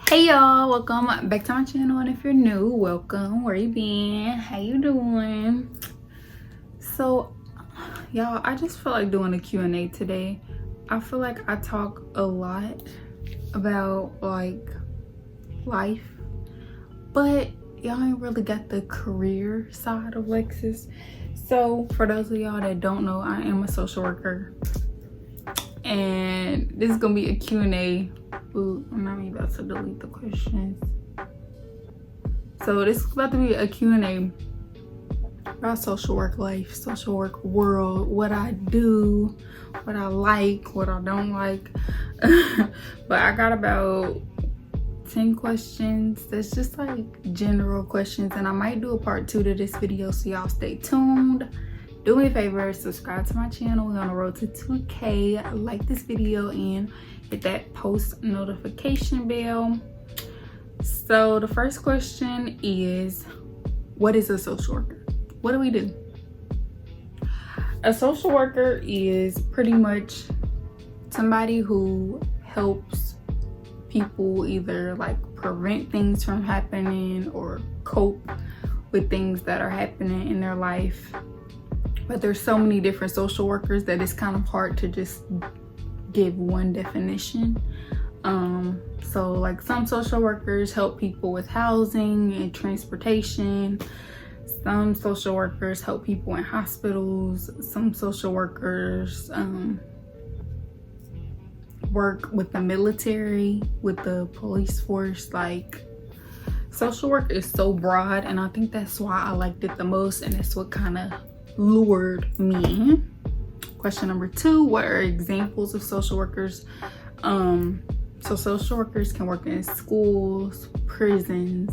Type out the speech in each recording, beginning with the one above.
Hey y'all, welcome back to my channel, and if you're new, welcome. Where you been? How you doing? So y'all, I just feel like doing a Q&A today. I feel like I talk a lot about like life, but y'all ain't really got the career side of Lexus. So for those of y'all that don't know, I am a social worker, and this is gonna be a Q&A. Ooh, I'm not even about to delete the questions. So this is about to be a Q&A about social work life, social work world, what I do, what I like, what I don't like. But I got about 10 questions that's just like general questions, and I might do a part 2 to this video, so y'all stay tuned. Do me a favor, subscribe to my channel. We're on the road to 2K. Like this video and hit that post notification bell. So the first question is, what is a social worker? What do we do? A social worker is pretty much somebody who helps people either like prevent things from happening or cope with things that are happening in their life. But there's so many different social workers that it's kind of hard to just give one definition. So like some social workers help people with housing and transportation. Some social workers help people in hospitals. Some social workers work with the military, with the police force. Like, social work is so broad, and I think that's why I liked it the most, and that's what kind of lured me. Question number 2, what are examples of social workers? So social workers can work in schools, prisons,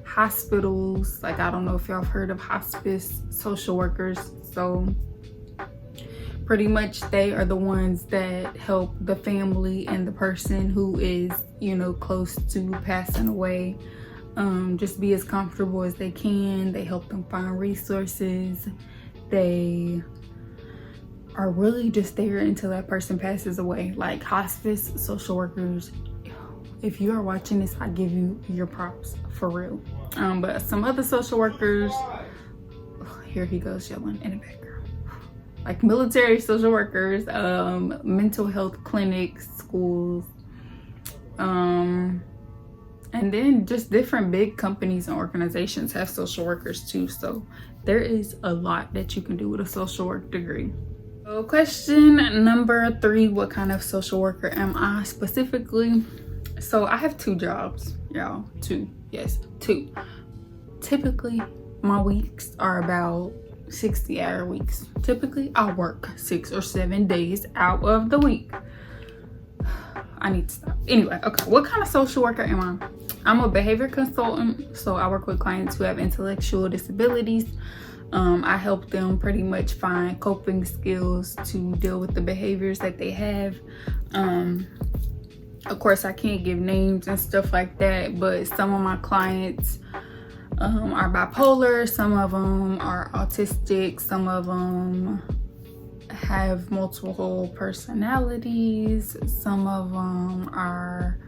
hospitals. Like, I don't know if y'all have heard of hospice social workers. So pretty much they are the ones that help the family and the person who is, you know, close to passing away just be as comfortable as they can. They help them find resources. They are really just there until that person passes away. Like hospice social workers, if you are watching this, I give you your props for real. But some other social workers, here he goes yelling in the background, like military social workers, mental health clinics, schools, and then just different big companies and organizations have social workers too. So there is a lot that you can do with a social work degree. So question number 3, what kind of social worker am I specifically? So I have 2 jobs, y'all. 2, yes, 2. Typically my weeks are about 60-hour weeks. Typically I work 6 or 7 days out of the week. I need to stop. Anyway, okay, what kind of social worker am I? I'm a behavior consultant, so I work with clients who have intellectual disabilities. I help them pretty much find coping skills to deal with the behaviors that they have. Of course, I can't give names and stuff like that, but some of my clients are bipolar, some of them are autistic, some of them have multiple personalities, some of them are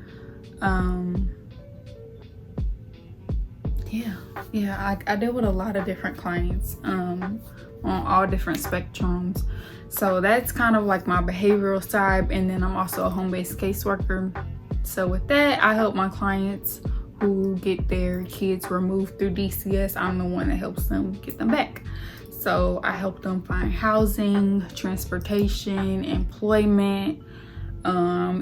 I deal with a lot of different clients on all different spectrums. So that's kind of like my behavioral side, and then I'm also a home-based caseworker. So with that, I help my clients who get their kids removed through DCS. I'm the one that helps them get them back. So I help them find housing, transportation, employment.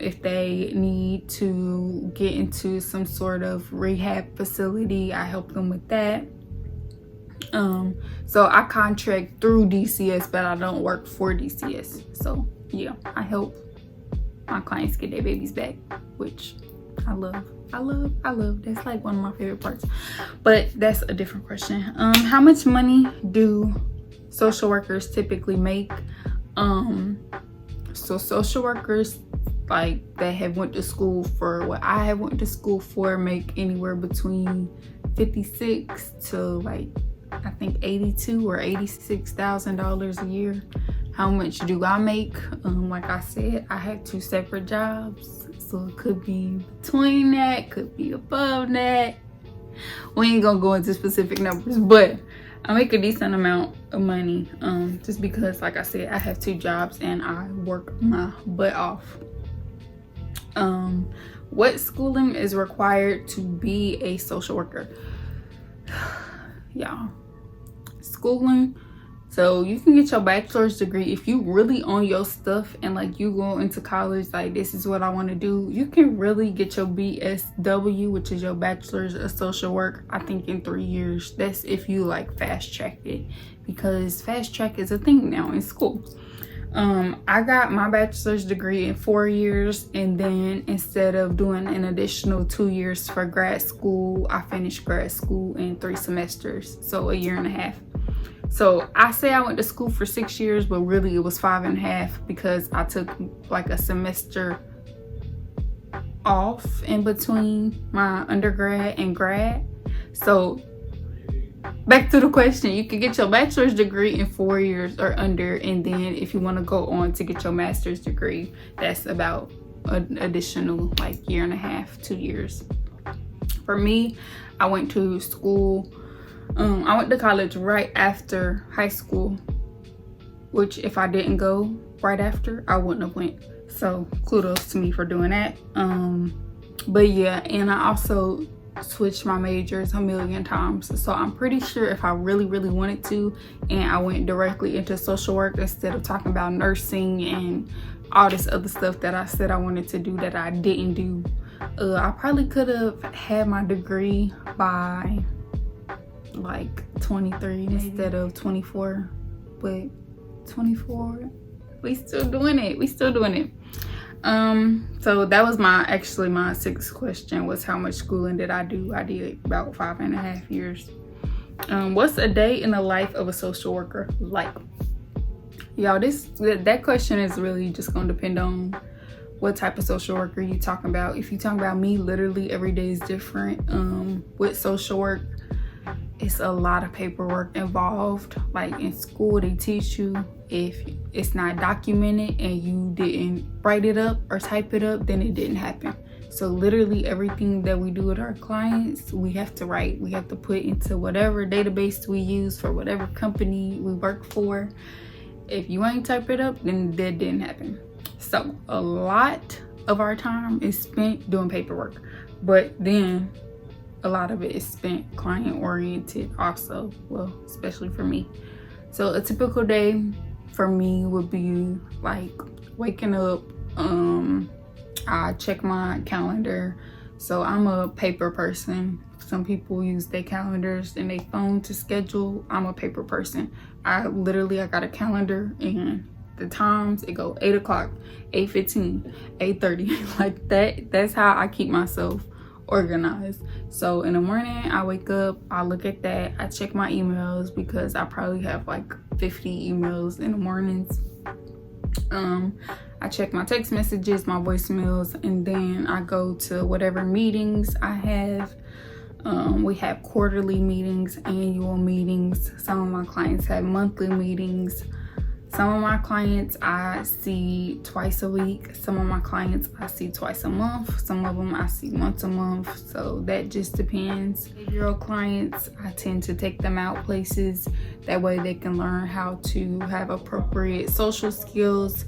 If they need to get into some sort of rehab facility, I help them with that. So I contract through DCS, but I don't work for DCS. So yeah, I help my clients get their babies back, which I love. That's like one of my favorite parts, but that's a different question. How much money do social workers typically make? So social workers like that have went to school for what I have went to school for make anywhere between $56 to like I think $82,000 or $86,000 a year. How much do I make? Like I said, I have 2 separate jobs, So it could be between that, could be above that. We ain't gonna go into specific numbers, but I make a decent amount of money, just because, like I said, I have 2 jobs and I work my butt off. What schooling is required to be a social worker? Y'all, schooling, so you can get your bachelor's degree if you really on your stuff and like you go into college like this is what I want to do. You can really get your BSW, which is your bachelor's of social work, I think in 3 years. That's if you like fast track it, because fast track is a thing now in schools. I got my bachelor's degree in 4 years, and then instead of doing an additional 2 years for grad school, I finished grad school in 3 semesters, so a year and a half. So I say I went to school for 6 years, but really it was 5.5 because I took like a semester off in between my undergrad and grad. So back to the question, you can get your bachelor's degree in 4 years or under, and then if you want to go on to get your master's degree, that's about an additional like year and a half, 2 years. For me, I went to school, I went to college right after high school, which if I didn't go right after, I wouldn't have went. So kudos to me for doing that. But yeah, and I also switched my majors a million times, so I'm pretty sure if I really wanted to and I went directly into social work instead of talking about nursing and all this other stuff that I said I wanted to do that I didn't do, I probably could have had my degree by like 23 instead of 24. But 24, we still doing it. So that was my 6th question, was how much schooling did I do? I did about 5.5 years. What's a day in the life of a social worker like? Y'all, that question is really just gonna depend on what type of social worker you talking about. If you talking about me, literally every day is different. With social work, it's a lot of paperwork involved. Like in school, they teach you if it's not documented and you didn't write it up or type it up, then it didn't happen. So literally everything that we do with our clients, we have to write. We have to put into whatever database we use for whatever company we work for. If you ain't type it up, then that didn't happen. So a lot of our time is spent doing paperwork, but then a lot of it is spent client oriented also, well, especially for me. So a typical day for me would be like waking up, I check my calendar. So I'm a paper person. Some people use their calendars and their phone to schedule. I'm a paper person. I got a calendar and the times, it go 8 o'clock, 8:15, 8:30, like that. That's how I keep myself organized. So in the morning, I wake up, I look at that, I check my emails because I probably have like 50 emails in the mornings. I check my text messages, my voicemails, and then I go to whatever meetings I have. We have quarterly meetings, annual meetings. Some of my clients have monthly meetings. Some of my clients I see twice a week. Some of my clients I see twice a month. Some of them I see once a month. So that just depends. Behavioral clients, I tend to take them out places. That way they can learn how to have appropriate social skills.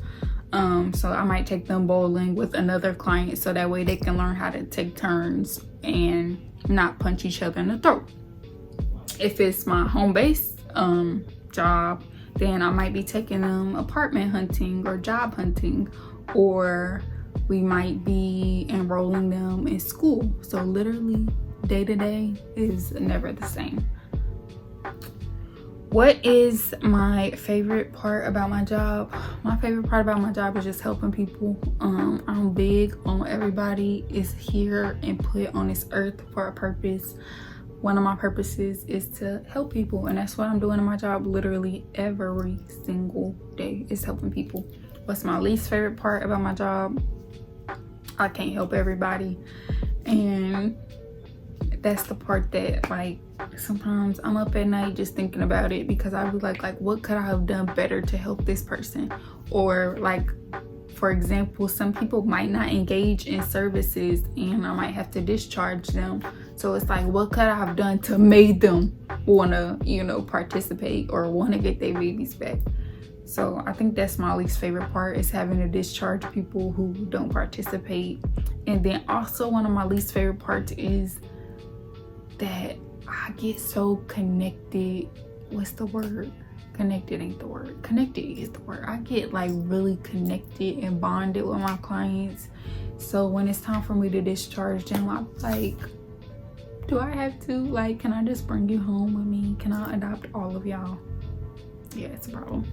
So I might take them bowling with another client so that way they can learn how to take turns and not punch each other in the throat. If it's my home base job, then I might be taking them apartment hunting or job hunting, or we might be enrolling them in school. So literally day to day is never the same. What is my favorite part about my job? My favorite part about my job is just helping people. I'm big on everybody is here and put on this earth for a purpose. One of my purposes is to help people, and that's what I'm doing in my job literally every single day, is helping people. What's my least favorite part about my job? I can't help everybody, and that's the part that, like, sometimes I'm up at night just thinking about it, because I be like what could I have done better to help this person? Or like for example, some people might not engage in services and I might have to discharge them. So it's like, what could I have done to make them want to, you know, participate or want to get their babies back? So I think that's my least favorite part, is having to discharge people who don't participate. And then also one of my least favorite parts is that I get so connected. What's the word? Connected ain't the word. Connected is the word. I get like really connected and bonded with my clients. So when it's time for me to discharge them, I'm like, do I have to? Like, can I just bring you home with me? Can I adopt all of y'all? Yeah, it's a problem.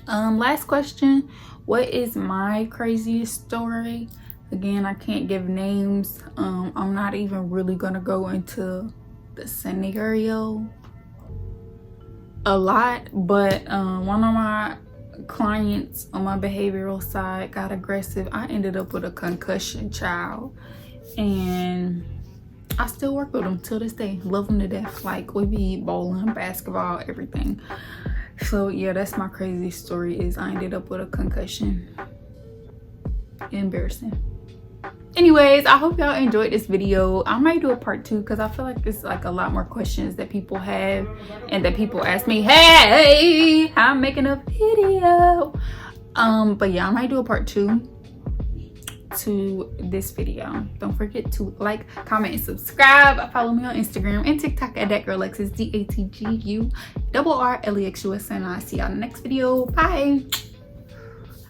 Last question. What is my craziest story? Again, I can't give names. I'm not even really gonna go into the scenario a lot, but one of my clients on my behavioral side got aggressive. I ended up with a concussion child, and I still work with them till this day. Love them to death. Like, we be bowling, basketball, everything. So yeah, that's my crazy story, is I ended up with a concussion. Embarrassing. Anyways, I hope y'all enjoyed this video. I might do a part 2 because I feel like it's like a lot more questions that people have and that people ask me, hey, I'm making a video. But yeah, I might do a part 2 to this video. Don't forget to like, comment, and subscribe. Follow me on Instagram and TikTok at thatgirlexus, DATGURRLEXUS, and I'll see y'all in the next video. Bye.